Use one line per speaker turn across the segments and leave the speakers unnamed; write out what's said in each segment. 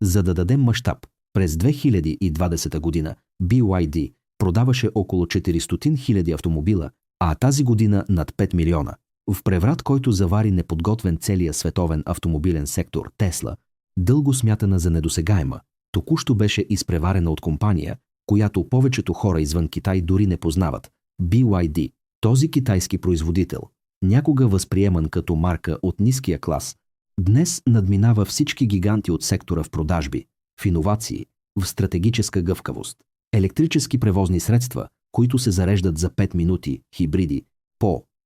За да дадем мащаб, през 2020 година BYD продаваше около 400 000 автомобила, а тази година над 5 милиона. В преврат, който завари неподготвен целия световен автомобилен сектор, Тесла, дълго смятана за недосегаема, току-що беше изпреварена от компания, която повечето хора извън Китай дори не познават – BYD. Този китайски производител, някога възприеман като марка от ниския клас, днес надминава всички гиганти от сектора в продажби, в иновации, в стратегическа гъвкавост. Електрически превозни средства, които се зареждат за 5 минути, хибриди,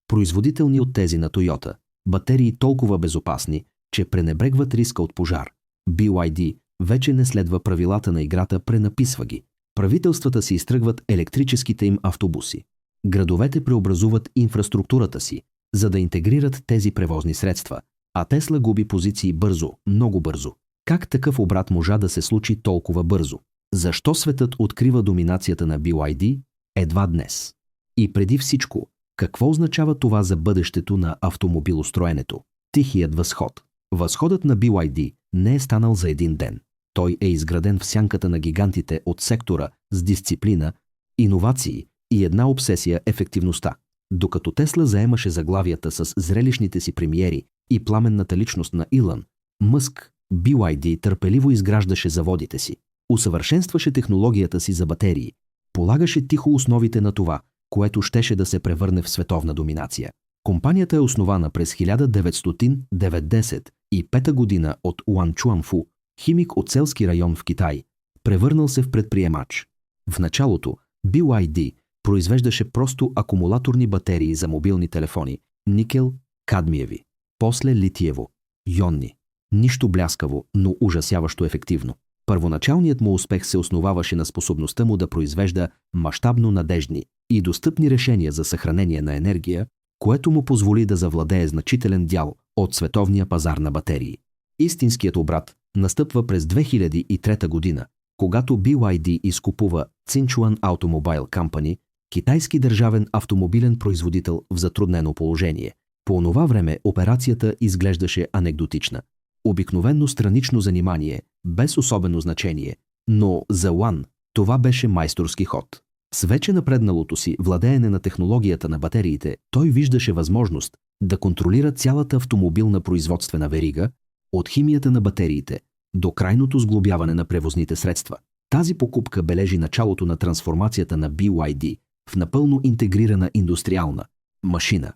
производителни от тези на Тойота, батерии толкова безопасни, че пренебрегват риска от пожар. BYD вече не следва правилата на играта, пренаписва ги. Правителствата си изтръгват електрическите им автобуси. Градовете преобразуват инфраструктурата си, за да интегрират тези превозни средства, а Тесла губи позиции бързо, много бързо. Как такъв обрат можа да се случи толкова бързо? Защо светът открива доминацията на BYD едва днес? И преди всичко, какво означава това за бъдещето на автомобилостроенето? Тихият възход. Възходът на BYD не е станал за един ден. Той е изграден в сянката на гигантите от сектора с дисциплина, иновации и една обсесия – ефективността. Докато Тесла заемаше заглавията с зрелищните си премиери и пламенната личност на Илън Мъск, BYD търпеливо изграждаше заводите си, усъвършенстваше технологията си за батерии, полагаше тихо основите на това, което щеше да се превърне в световна доминация. Компанията е основана през 1995 година от Уан Чуанфу, химик от селски район в Китай, превърнал се в предприемач. В началото BYD произвеждаше просто акумулаторни батерии за мобилни телефони, никел, кадмиеви, после литиево, йонни. Нищо бляскаво, но ужасяващо ефективно. Първоначалният му успех се основаваше на способността му да произвежда мащабно надеждни и достъпни решения за съхранение на енергия, което му позволи да завладее значителен дял от световния пазар на батерии. Истинският обрат настъпва през 2003 година, когато BYD изкупува Цинчуан Automobile Company, китайски държавен автомобилен производител в затруднено положение. По онова време операцията изглеждаше анекдотична. Обикновено странично занимание, без особено значение, но за Уан това беше майсторски ход. С вече напредналото си владеене на технологията на батериите, той виждаше възможност да контролира цялата автомобилна производствена верига, от химията на батериите до крайното сглобяване на превозните средства. Тази покупка бележи началото на трансформацията на BYD в напълно интегрирана индустриална машина.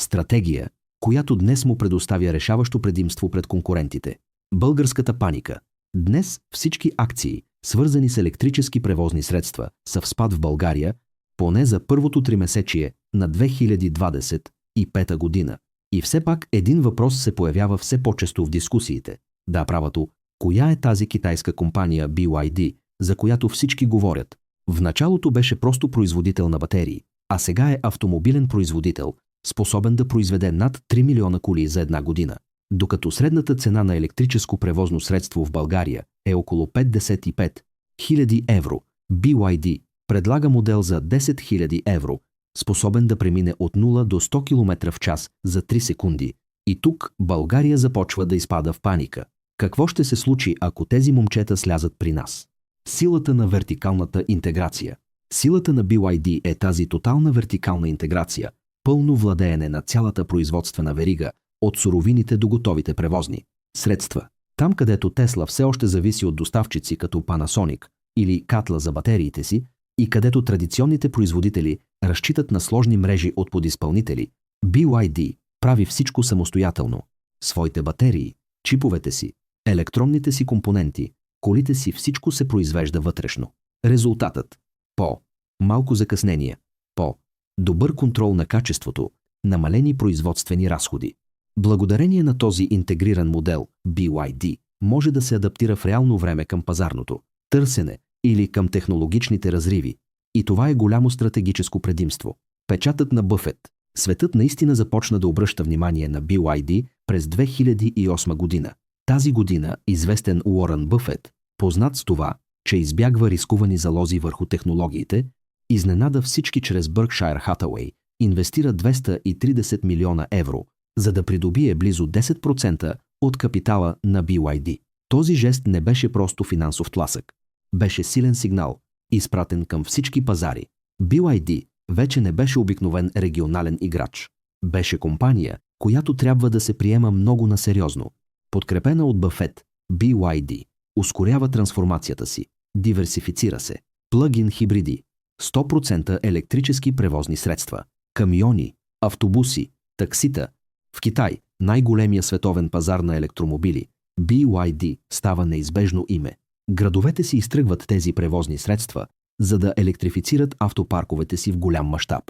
Стратегия, която днес му предоставя решаващо предимство пред конкурентите. Българската паника. Днес всички акции, свързани с електрически превозни средства, са в спад в България, поне за първото тримесечие на 2025 година. И все пак един въпрос се появява все по-често в дискусиите. Да, правото, коя е тази китайска компания BYD, за която всички говорят? В началото беше просто производител на батерии, а сега е автомобилен производител, способен да произведе над 3 милиона коли за една година. Докато средната цена на електрическо превозно средство в България е около 55 000 евро, BYD предлага модел за 10 000 евро, способен да премине от 0 до 100 км в час за 3 секунди. И тук България започва да изпада в паника. Какво ще се случи, ако тези момчета слязат при нас? Силата на вертикалната интеграция. Силата на BYD е тази тотална вертикална интеграция, пълно владеене на цялата производствена верига, от суровините до готовите превозни средства. Там, където Тесла все още зависи от доставчици като Panasonic или Катла за батериите си, и където традиционните производители разчитат на сложни мрежи от подизпълнители, BYD прави всичко самостоятелно. Своите батерии, чиповете си, електронните си компоненти, колите си, всичко се произвежда вътрешно. Резултатът – по-малко закъснения, по-добър контрол на качеството, намалени производствени разходи. Благодарение на този интегриран модел, BYD може да се адаптира в реално време към пазарното търсене или към технологичните разриви. И това е голямо стратегическо предимство. Печатът на Бъфет. Светът наистина започна да обръща внимание на BYD през 2008 година. Тази година известен Уорън Бъфет, познат с това, че избягва рискувани залози върху технологиите, изненада всички чрез Berkshire Hathaway, инвестира 230 милиона евро, за да придобие близо 10% от капитала на BYD. Този жест не беше просто финансов тласък. Беше силен сигнал, изпратен към всички пазари. BYD вече не беше обикновен регионален играч. Беше компания, която трябва да се приема много насериозно. Подкрепена от Бъфет, BYD ускорява трансформацията си, диверсифицира се, плъгин хибриди, 100% електрически превозни средства, камиони, автобуси, таксита. В Китай, най-големия световен пазар на електромобили, BYD става неизбежно име. Градовете си изтръгват тези превозни средства, за да електрифицират автопарковете си в голям мащаб.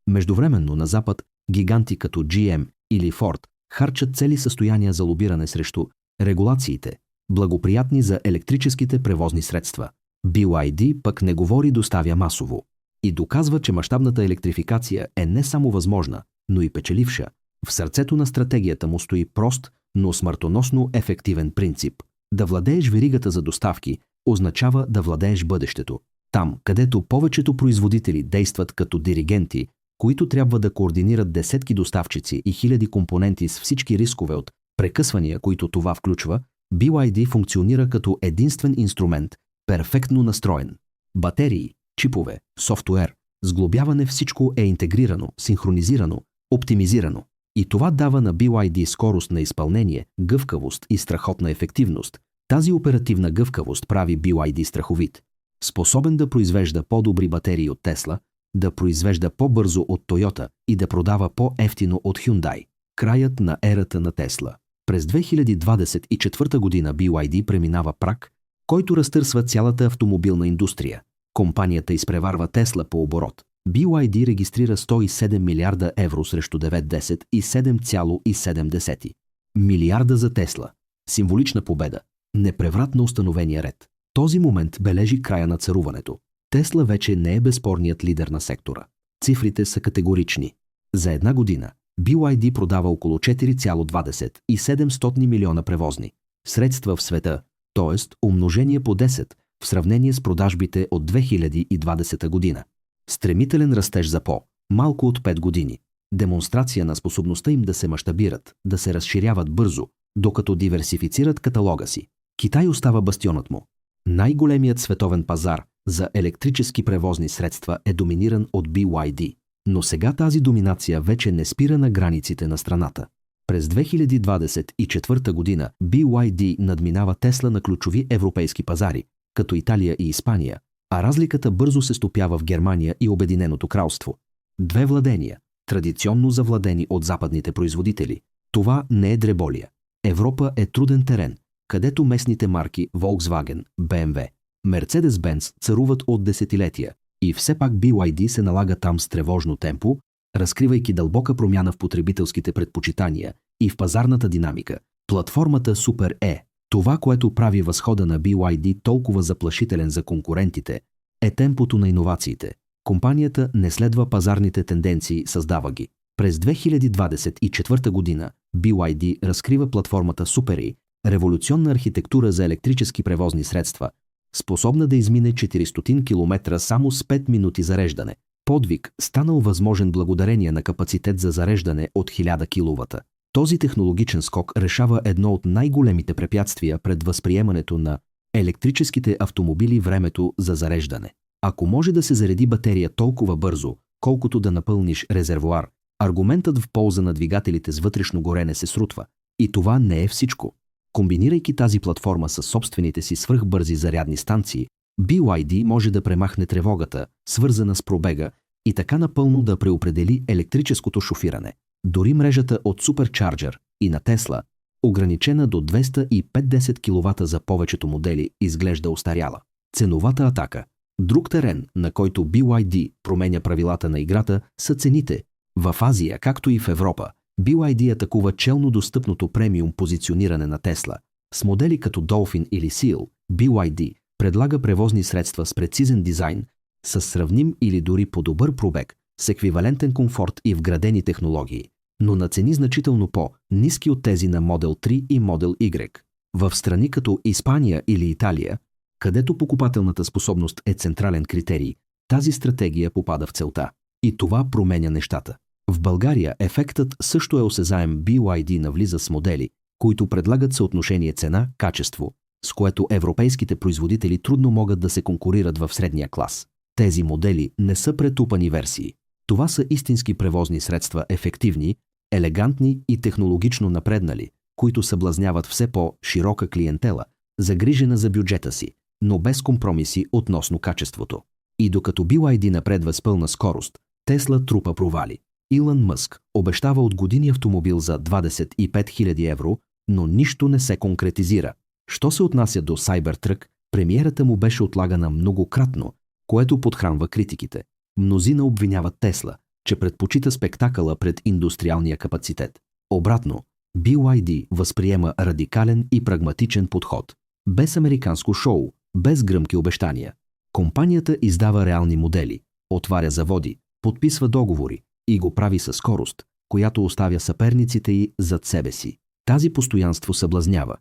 Междувременно на Запад гиганти като GM или Ford харчат цели състояния за лобиране срещу регулациите, благоприятни за електрическите превозни средства. BYD пък не говори доставя масово и доказва, че мащабната електрификация е не само възможна, но и печеливша. В сърцето на стратегията му стои прост, но смъртоносно ефективен принцип. Да владееш веригата за доставки означава да владееш бъдещето. Там, където повечето производители действат като диригенти, които трябва да координират десетки доставчици и хиляди компоненти с всички рискове от прекъсвания, които това включва, BYD функционира като единствен инструмент, перфектно настроен. Батерии, чипове, софтуер, сглобяване, всичко е интегрирано, синхронизирано, оптимизирано. И това дава на BYD скорост на изпълнение, гъвкавост и страхотна ефективност. Тази оперативна гъвкавост прави BYD страховит. Способен да произвежда по-добри батерии от Тесла, да произвежда по-бързо от Тойота и да продава по-евтино от Hyundai. Краят на ерата на Тесла. През 2024 година BYD преминава праг, който разтърсва цялата автомобилна индустрия. Компанията изпреварва Тесла по оборот. BYD регистрира 107 милиарда евро срещу 9,10 и 7,7 милиарда за Тесла. Символична победа. Непревратно установения ред. Този момент бележи края на царуването. Тесла вече не е безспорният лидер на сектора. Цифрите са категорични. За една година BYD продава около 4,20 и 700 милиона превозни средства в света, т.е. умножение по 10 в сравнение с продажбите от 2020 година. Стремителен растеж за по-малко от 5 години. Демонстрация на способността им да се мащабират, да се разширяват бързо, докато диверсифицират каталога си. Китай остава бастионът му. Най-големият световен пазар за електрически превозни средства е доминиран от BYD. Но сега тази доминация вече не спира на границите на страната. През 2024 година BYD надминава Тесла на ключови европейски пазари, като Италия и Испания, а разликата бързо се стопява в Германия и Обединеното кралство. Две владения, традиционно завладени от западните производители. Това не е дреболия. Европа е труден терен, където местните марки Volkswagen, BMW, Mercedes-Benz царуват от десетилетия. И все пак BYD се налага там с тревожно темпо, разкривайки дълбока промяна в потребителските предпочитания и в пазарната динамика. Платформата Super E, това, което прави възхода на BYD толкова заплашителен за конкурентите, е темпото на иновациите. Компанията не следва пазарните тенденции, създава ги. През 2024 година BYD разкрива платформата Super E, революционна архитектура за електрически превозни средства, способна да измине 400 км само с 5 минути зареждане. Подвиг, станал възможен благодарение на капацитет за зареждане от 1000 кВт. Този технологичен скок решава едно от най-големите препятствия пред възприемането на електрическите автомобили – времето за зареждане. Ако може да се зареди батерия толкова бързо, колкото да напълниш резервоар, аргументът в полза на двигателите с вътрешно горене се срутва. И това не е всичко. Комбинирайки тази платформа с собствените си свръхбързи зарядни станции, BYD може да премахне тревогата, свързана с пробега, и така напълно да преопредели електрическото шофиране. Дори мрежата от Supercharger и на Тесла, ограничена до 250 кВт за повечето модели, изглежда остаряла. Ценовата атака. Друг терен, на който BYD променя правилата на играта, са цените. В Азия, както и в Европа, BYD атакува челно достъпното премиум позициониране на Тесла. С модели като Dolphin или Seal, BYD предлага превозни средства с прецизен дизайн, с сравним или дори по-добър пробег, с еквивалентен комфорт и вградени технологии, но на цени значително по-ниски от тези на Model 3 и Model Y. В страни като Испания или Италия, където покупателната способност е централен критерий, тази стратегия попада в целта. И това променя нещата. В България ефектът също е осезаем. BYD навлиза с модели, които предлагат съотношение цена-качество, с което европейските производители трудно могат да се конкурират в средния клас. Тези модели не са претупани версии. Това са истински превозни средства, ефективни, елегантни и технологично напреднали, които съблазняват все по-широка клиентела, загрижена за бюджета си, но без компромиси относно качеството. И докато BYD напредва с пълна скорост, Тесла трупа провали. Илън Мъск обещава от години автомобил за 25 000 евро, но нищо не се конкретизира. Що се отнася до Cybertruck, премиерата му беше отлагана многократно, което подхранва критиките. Мнозина обвиняват Тесла, че предпочита спектакъла пред индустриалния капацитет. Обратно, BYD възприема радикален и прагматичен подход. Без американско шоу, без гръмки обещания. Компанията издава реални модели, отваря заводи, подписва договори и го прави със скорост, която оставя съперниците й зад себе си. Тази постоянство съблазнява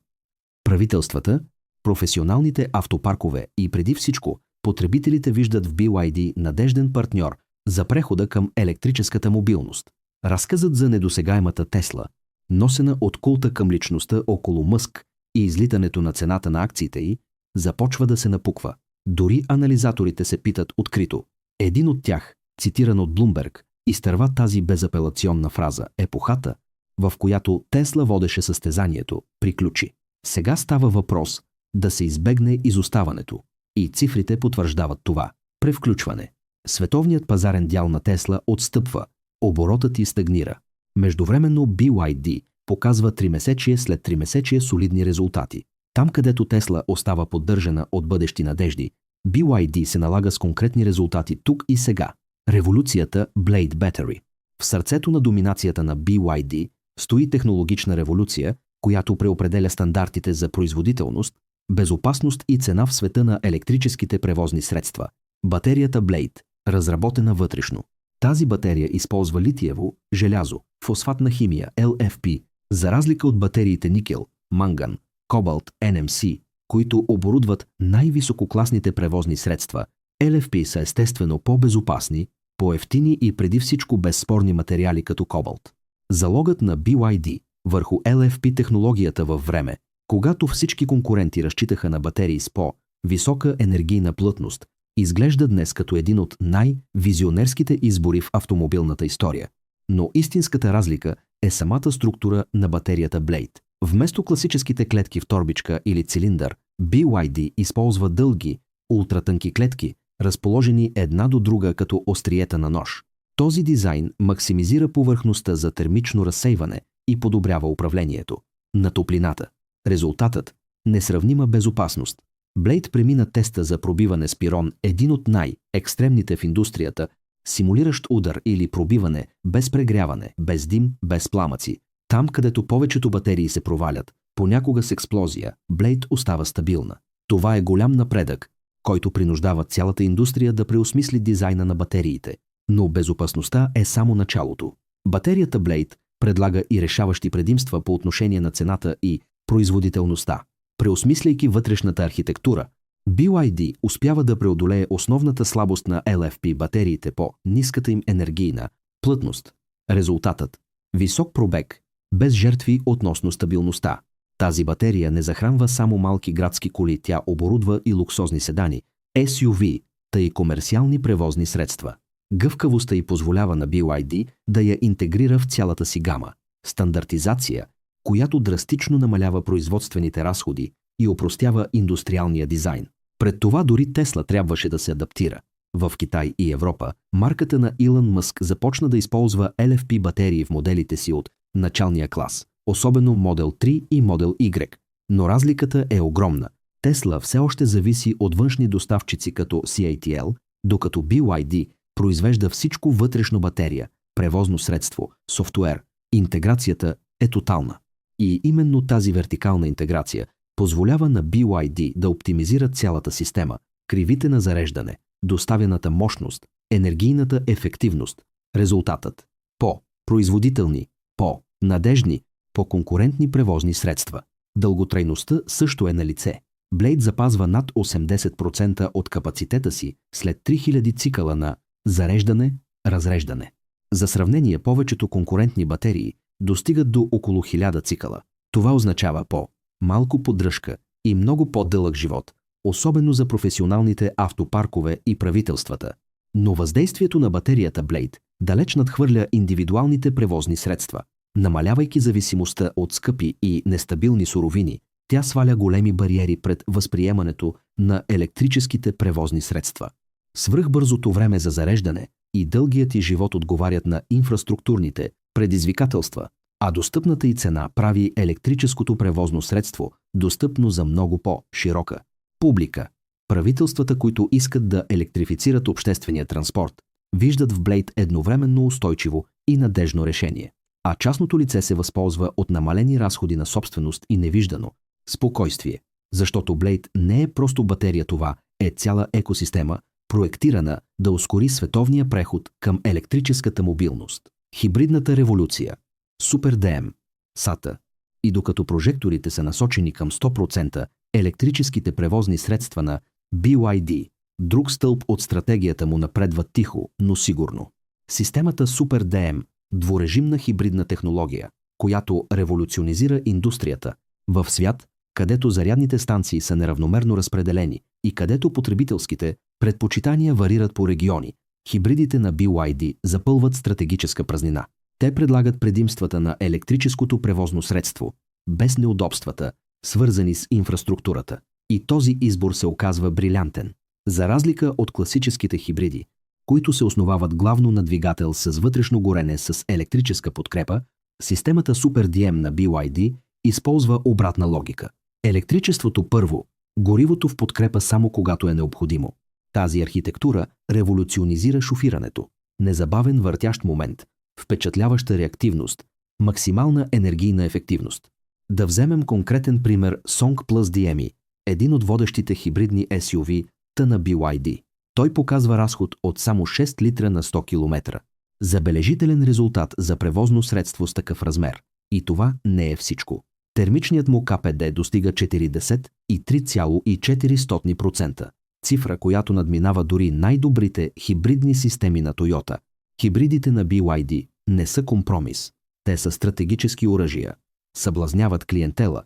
правителствата, професионалните автопаркове и преди всичко потребителите виждат в BYD надежден партньор за прехода към електрическата мобилност. Разказът за недосегаемата Тесла, носена от култа към личността около Мъск и излитането на цената на акциите й, започва да се напуква. Дори анализаторите се питат открито. Един от тях, цитиран от Блумберг, изтърва тази безапелационна фраза: епохата, в която Тесла водеше състезанието, приключи. Сега става въпрос да се избегне изоставането. И цифрите потвърждават това. Превключване. Световният пазарен дял на Тесла отстъпва, оборотът й стагнира. Междувременно BYD показва тримесечие след тримесечие солидни резултати. Там, където Тесла остава поддържана от бъдещи надежди, BYD се налага с конкретни резултати тук и сега. Революцията Blade Battery. В сърцето на доминацията на BYD стои технологична революция, която преопределя стандартите за производителност, безопасност и цена в света на електрическите превозни средства. Батерията Blade, разработена вътрешно. Тази батерия използва литиево, желязо, фосфатна химия, LFP, за разлика от батериите никел, манган, кобалт, NMC, които оборудват най-висококласните превозни средства. LFP са естествено по-безопасни, по-евтини и преди всичко безспорни материали като кобалт. Залогът на BYD върху LFP технологията във време, когато всички конкуренти разчитаха на батерии с по-висока енергийна плътност, изглежда днес като един от най-визионерските избори в автомобилната история. Но истинската разлика е самата структура на батерията Blade. Вместо класическите клетки в торбичка или цилиндър, BYD използва дълги, ултратънки клетки, разположени една до друга като остриета на нож. Този дизайн максимизира повърхността за термично разсейване и подобрява управлението на топлината. Резултатът – несравнима безопасност. Blade премина теста за пробиване с пирон, един от най-екстремните в индустрията, симулиращ удар или пробиване без прегряване, без дим, без пламъци. Там, където повечето батерии се провалят, понякога с експлозия, Blade остава стабилна. Това е голям напредък, който принуждава цялата индустрия да преосмисли дизайна на батериите. Но безопасността е само началото. Батерията Blade предлага и решаващи предимства по отношение на цената и производителността. Преосмисляйки вътрешната архитектура, BYD успява да преодолее основната слабост на LFP батериите по ниската им енергийна плътност. Резултатът – висок пробег, без жертви относно стабилността. Тази батерия не захранва само малки градски коли, тя оборудва и луксозни седани, SUV, тъй комерциални превозни средства. Гъвкавостта й позволява на BYD да я интегрира в цялата си гама. Стандартизация, която драстично намалява производствените разходи и опростява индустриалния дизайн. Пред това дори Тесла трябваше да се адаптира. В Китай и Европа марката на Илън Мъск започна да използва LFP батерии в моделите си от началния клас, особено Model 3 и Model Y. Но разликата е огромна. Тесла все още зависи от външни доставчици като CATL, докато BYD произвежда всичко вътрешно: батерия, превозно средство, софтуер. Интеграцията е тотална. И именно тази вертикална интеграция позволява на BYD да оптимизира цялата система, кривите на зареждане, доставената мощност, енергийната ефективност. Резултатът – по-производителни, по-надежни, по-конкурентни превозни средства. Дълготрайността също е на лице. Blade запазва над 80% от капацитета си след 3000 цикъла на зареждане-разреждане. За сравнение, повечето конкурентни батерии достигат до около 1000 цикъла. Това означава по-малко поддръжка и много по-дълъг живот, особено за професионалните автопаркове и правителствата. Но въздействието на батерията Blade далеч надхвърля индивидуалните превозни средства. Намалявайки зависимостта от скъпи и нестабилни суровини, тя сваля големи бариери пред възприемането на електрическите превозни средства. Свръхбързото време за зареждане и дългият й живот отговарят на инфраструктурните предизвикателства, а достъпната й цена прави електрическото превозно средство достъпно за много по-широка публика. Правителствата, които искат да електрифицират обществения транспорт, виждат в Blade едновременно устойчиво и надежно решение, а частното лице се възползва от намалени разходи на собственост и невиждано спокойствие, защото Blade не е просто батерия, това е цяла екосистема, проектирана да ускори световния преход към електрическата мобилност. Хибридната революция, Super DM, SATA. И докато прожекторите са насочени към 100% електрическите превозни средства на BYD, друг стълб от стратегията му напредва тихо, но сигурно. Системата Super DM – дворежимна хибридна технология, която революционизира индустрията в свят, където зарядните станции са неравномерно разпределени и където потребителските предпочитания варират по региони. Хибридите на BYD запълват стратегическа празнина. Те предлагат предимствата на електрическото превозно средство, без неудобствата, свързани с инфраструктурата. И този избор се оказва брилянтен. За разлика от класическите хибриди, които се основават главно на двигател с вътрешно горене с електрическа подкрепа, системата Super DM на BYD използва обратна логика. Електричеството първо, горивото в подкрепа само когато е необходимо. Тази архитектура революционизира шофирането. Незабавен въртящ момент, впечатляваща реактивност, максимална енергийна ефективност. Да вземем конкретен пример Song Plus DMI, един от водещите хибридни SUV-та на BYD. Той показва разход от само 6 литра на 100 км. Забележителен резултат за превозно средство с такъв размер. И това не е всичко. Термичният му КПД достига 43,4%. Цифра, която надминава дори най-добрите хибридни системи на Toyota. Хибридите на BYD не са компромис. Те са стратегически оръжия. Съблазняват клиентела,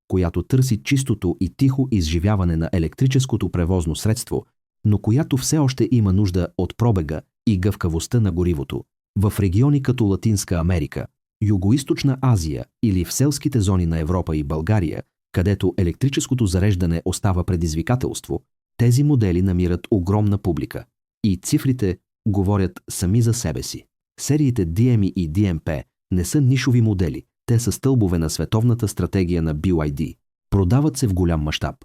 която търси чистото и тихо изживяване на електрическото превозно средство, но която все още има нужда от пробега и гъвкавостта на горивото. В региони като Латинска Америка, Югоизточна Азия или в селските зони на Европа и България, където електрическото зареждане остава предизвикателство, тези модели намират огромна публика. И цифрите говорят сами за себе си. Сериите DMI и DMP не са нишови модели, те са стълбове на световната стратегия на BYD. Продават се в голям мащаб,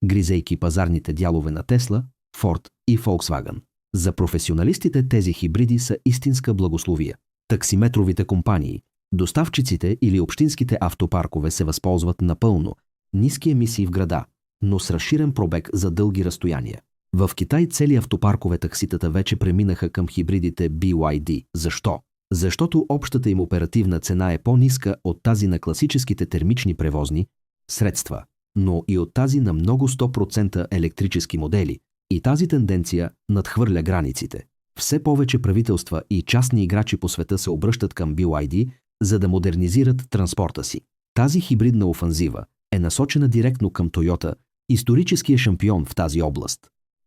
гризейки пазарните дялове на Tesla, Ford и Volkswagen. За професионалистите тези хибриди са истинска благословия. Таксиметровите компании, доставчиците или общинските автопаркове се възползват напълно. Ниски емисии в града, но с разширен пробег за дълги разстояния. В Китай цели автопаркове такситата вече преминаха към хибридите BYD. Защо? Защото общата им оперативна цена е по-ниска от тази на класическите термични превозни средства, но и от тази на много 100% електрически модели. И тази тенденция надхвърля границите. Все повече правителства и частни играчи по света се обръщат към BYD, за да модернизират транспорта си. Тази хибридна офанзива е насочена директно към Toyota, историческия шампион в тази област.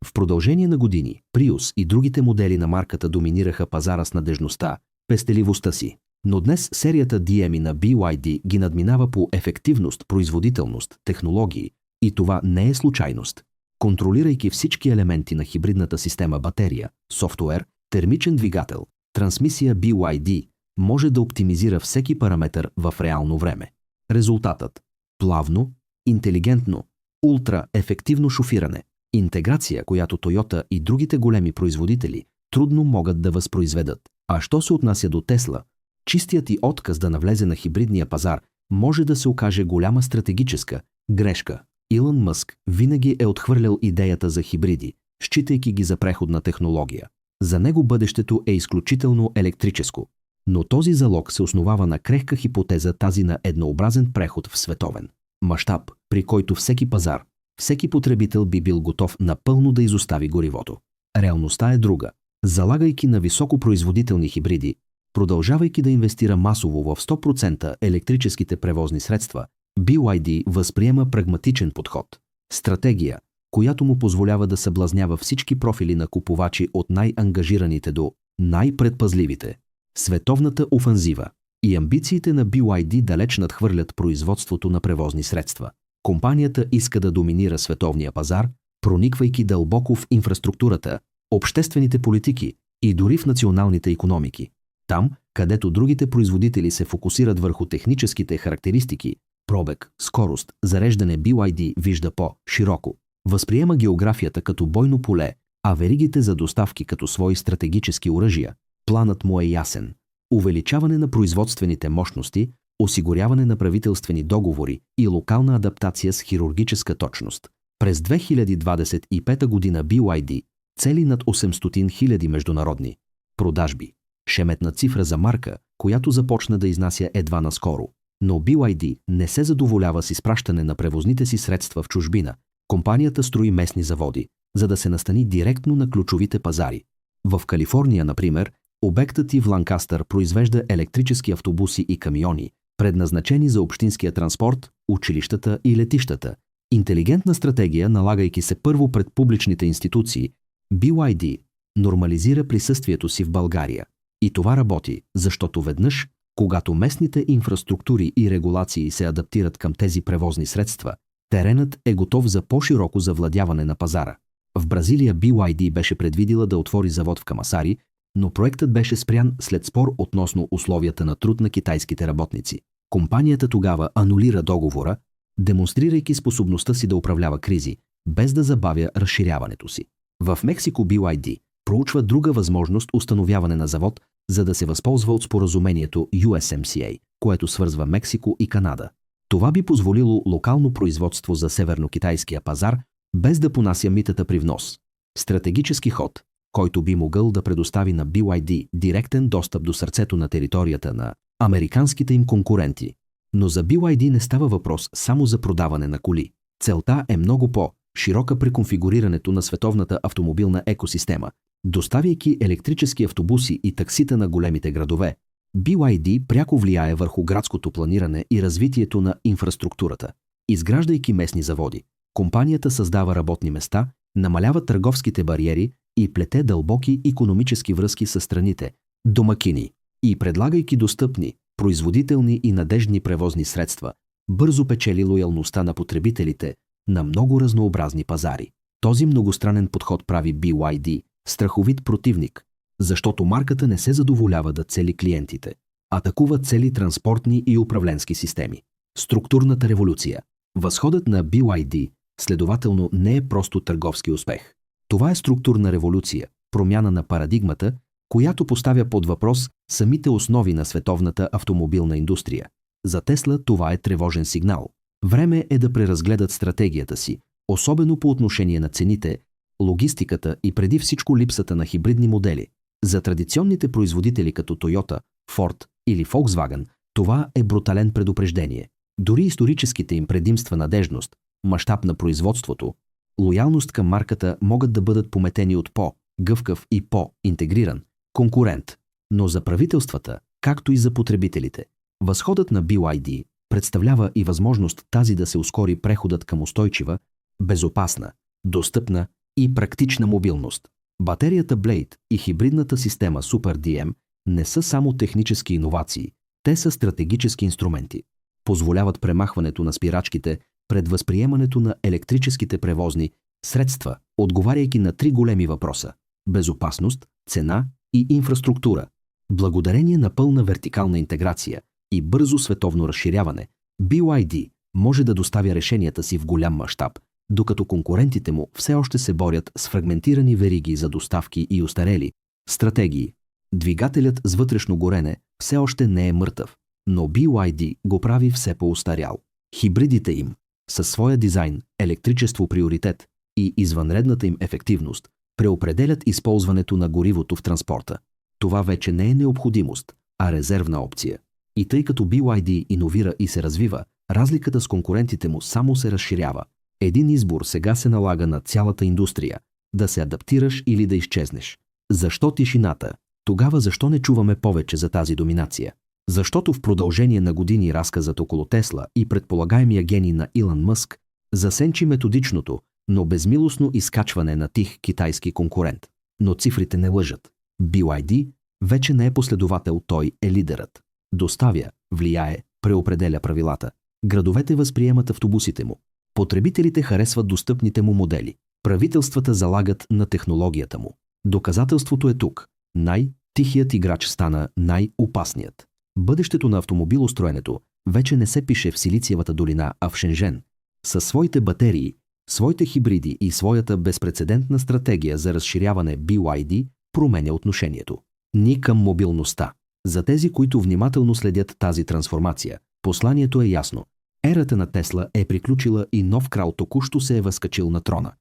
В продължение на години Prius и другите модели на марката доминираха пазара с надежността, пестеливостта си. Но днес серията DMI на BYD ги надминава по ефективност, производителност, технологии. И това не е случайност. Контролирайки всички елементи на хибридната система батерия, софтуер, термичен двигател, трансмисия, BYD може да оптимизира всеки параметър в реално време. Резултатът – плавно, интелигентно, ултра-ефективно шофиране. Интеграция, която Toyota и другите големи производители трудно могат да възпроизведат. А що се отнася до Tesla, чистият и отказ да навлезе на хибридния пазар може да се окаже голяма стратегическа грешка. Илон Мъск винаги е отхвърлял идеята за хибриди, считайки ги за преходна технология. За него бъдещето е изключително електрическо. Но този залог се основава на крехка хипотеза, тази на еднообразен преход в световен мащаб, при който всеки пазар, всеки потребител би бил готов напълно да изостави горивото. Реалността е друга. Залагайки на високопроизводителни хибриди, продължавайки да инвестира масово в 100% електрическите превозни средства, BYD възприема прагматичен подход. Стратегия, която му позволява да съблазнява всички профили на купувачи от най-ангажираните до най-предпазливите. Световната офанзива и амбициите на BYD далеч надхвърлят производството на превозни средства. Компанията иска да доминира световния пазар, прониквайки дълбоко в инфраструктурата, обществените политики и дори в националните икономики. Там, където другите производители се фокусират върху техническите характеристики, пробег, скорост, зареждане, BYD вижда по-широко. Възприема географията като бойно поле, а веригите за доставки като свои стратегически оръжия. Планът му е ясен. Увеличаване на производствените мощности, осигуряване на правителствени договори и локална адаптация с хирургическа точност. През 2025 година BYD цели над 800 000 международни продажби. Шеметна цифра за марка, която започна да изнася едва наскоро. Но BYD не се задоволява с изпращане на превозните си средства в чужбина. Компанията строи местни заводи, за да се настани директно на ключовите пазари. В Калифорния, например, обектът ѝ в Ланкастър произвежда електрически автобуси и камиони, предназначени за общинския транспорт, училищата и летищата. Интелигентна стратегия, налагайки се първо пред публичните институции, BYD нормализира присъствието си в България. И това работи, защото веднъж, когато местните инфраструктури и регулации се адаптират към тези превозни средства, теренът е готов за по-широко завладяване на пазара. В Бразилия BYD беше предвидила да отвори завод в Камасари, но проектът беше спрян след спор относно условията на труд на китайските работници. Компанията тогава анулира договора, демонстрирайки способността си да управлява кризи, без да забавя разширяването си. В Мексико BYD проучва друга възможност установяване на завод, за да се възползва от споразумението USMCA, което свързва Мексико и Канада. Това би позволило локално производство за севернокитайския пазар, без да понася митата при внос. Стратегически ход, който би могъл да предостави на BYD директен достъп до сърцето на територията на американските им конкуренти. Но за BYD не става въпрос само за продаване на коли. Целта е много по-широка при конфигурирането на световната автомобилна екосистема. Доставяйки електрически автобуси и таксита на големите градове, BYD пряко влияе върху градското планиране и развитието на инфраструктурата. Изграждайки местни заводи, компанията създава работни места, намалява търговските бариери и плете дълбоки икономически връзки със страните домакини и предлагайки достъпни, производителни и надеждни превозни средства, бързо печели лоялността на потребителите на много разнообразни пазари. Този многостранен подход прави BYD страховит противник, защото марката не се задоволява да цели клиентите, атакува цели транспортни и управленски системи. Структурната революция. Възходът на BYD, следователно, не е просто търговски успех. Това е структурна революция, промяна на парадигмата, която поставя под въпрос самите основи на световната автомобилна индустрия. За Тесла това е тревожен сигнал. Време е да преразгледат стратегията си, особено по отношение на цените, логистиката и преди всичко липсата на хибридни модели. За традиционните производители като Toyota, Ford или Volkswagen това е брутален предупреждение. Дори историческите им предимства надежност, мащаб на производството, лоялност към марката могат да бъдат пометени от по-гъвкав и по-интегриран конкурент. Но за правителствата, както и за потребителите, възходът на BYD представлява и възможност тази да се ускори преходът към устойчива, безопасна, достъпна и практична мобилност. Батерията Blade и хибридната система Super DM не са само технически иновации, те са стратегически инструменти. Позволяват премахването на спирачките пред възприемането на електрическите превозни средства, отговаряйки на 3 големи въпроса – безопасност, цена и инфраструктура. Благодарение на пълна вертикална интеграция и бързо световно разширяване, BYD може да доставя решенията си в голям мащаб, докато конкурентите му все още се борят с фрагментирани вериги за доставки и остарели стратегии. Двигателят с вътрешно горене все още не е мъртъв, но BYD го прави все по-остарял. Хибридите им, със своя дизайн, електричество приоритет и извънредната им ефективност, преопределят използването на горивото в транспорта. Това вече не е необходимост, а резервна опция. И тъй като BYD иновира и се развива, разликата с конкурентите му само се разширява. Един избор сега се налага на цялата индустрия – да се адаптираш или да изчезнеш. Защо тишината? Тогава защо не чуваме повече за тази доминация? Защото в продължение на години разказът около Тесла и предполагаемия гений на Илон Мъск засенчи методичното, но безмилостно изкачване на тих китайски конкурент. Но цифрите не лъжат. BYD вече не е последовател, той е лидерът. Доставя, влияе, преопределя правилата. Градовете възприемат автобусите му. Потребителите харесват достъпните му модели. Правителствата залагат на технологията му. Доказателството е тук. Най-тихият играч стана най-опасният. Бъдещето на автомобилостроенето вече не се пише в Силициевата долина, а в Шенжен. Със своите батерии, своите хибриди и своята безпрецедентна стратегия за разширяване, BYD променя отношението ни към мобилността. За тези, които внимателно следят тази трансформация, посланието е ясно. Ерата на Тесла е приключила и нов крал току-що се е възкачил на трона.